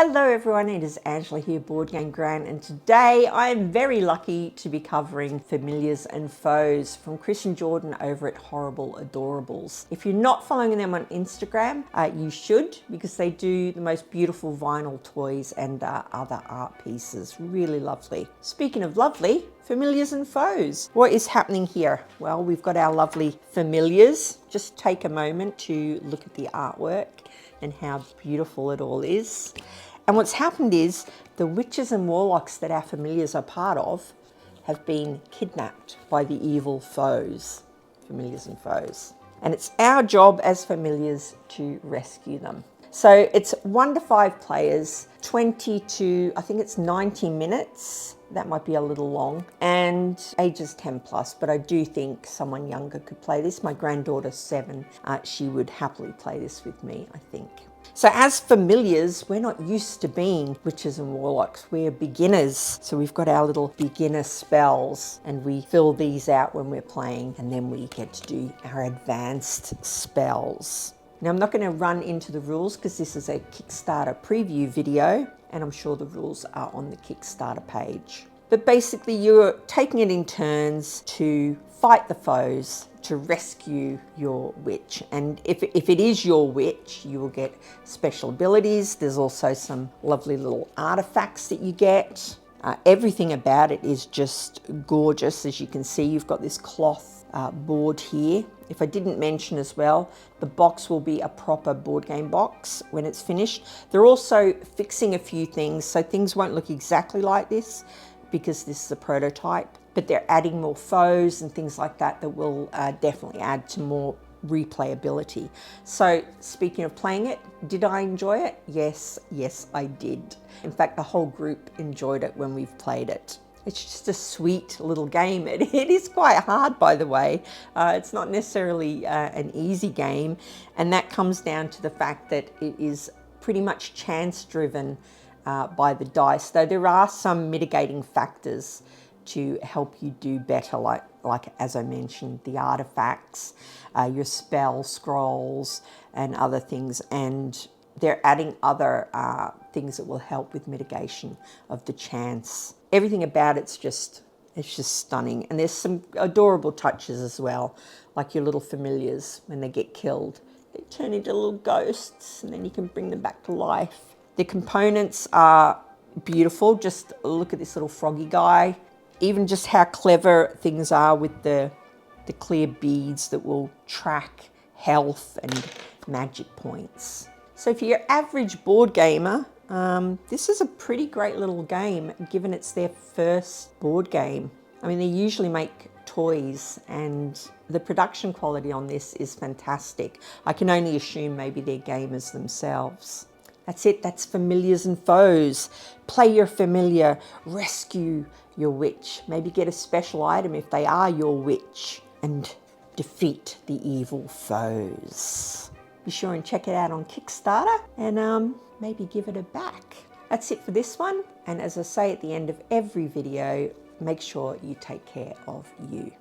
Hello everyone, it is Angela here, Board Game Gran, and today I am very lucky to be covering Familiars and Foes from Chris and Jordan over at Horrible Adorables. If you're not following them on Instagram, you should, because they do the most beautiful vinyl toys and other art pieces. Really lovely. Speaking of lovely, Familiars and Foes. What is happening here? Well, we've got our lovely Familiars. Just take a moment to look at the artwork and how beautiful it all is. And what's happened is the witches and warlocks that our familiars are part of have been kidnapped by the evil foes, familiars and foes. And it's our job as familiars to rescue them. So it's 1 to 5 players, 20 to, I think it's 90 minutes. That might be a little long, and ages 10 plus, but I do think someone younger could play this. My granddaughter's 7. She would happily play this with me, I think. So as familiars, we're not used to being witches and warlocks. We're beginners. So we've got our little beginner spells, and we fill these out when we're playing, and then we get to do our advanced spells. Now, I'm not going to run into the rules because this is a Kickstarter preview video, and I'm sure the rules are on the Kickstarter page. But basically, you're taking it in turns to fight the foes, to rescue your witch. And if it is your witch, you will get special abilities. There's also some lovely little artifacts that you get. Everything about it is just gorgeous. As you can see, you've got this cloth board here. If I didn't mention as well, the box will be a proper board game box when it's finished. They're also fixing a few things, so things won't look exactly like this because this is a prototype, but they're adding more foes and things like that that will definitely add to more replayability. So speaking of playing it, did I enjoy it? Yes, I did. In fact, the whole group enjoyed it when we've played it. It's just a sweet little game. It is quite hard, by the way. It's not necessarily an easy game, and that comes down to the fact that it is pretty much chance-driven by the dice, though there are some mitigating factors to help you do better, like as I mentioned, the artifacts, your spell scrolls and other things, and they're adding other things that will help with mitigation of the chance. Everything about it's just stunning. And there's some adorable touches as well, like your little familiars, when they get killed, they turn into little ghosts and then you can bring them back to life. The components are beautiful. Just look at this little froggy guy. Even just how clever things are with the clear beads that will track health and magic points. So for your average board gamer, this is a pretty great little game, given it's their first board game. I mean, they usually make toys, and the production quality on this is fantastic. I can only assume maybe they're gamers themselves. That's it, that's Familiars and Foes. Play your familiar, rescue your witch, maybe get a special item if they are your witch, and defeat the evil foes. Be sure and check it out on Kickstarter and maybe give it a back. That's it for this one. And as I say at the end of every video, make sure you take care of you.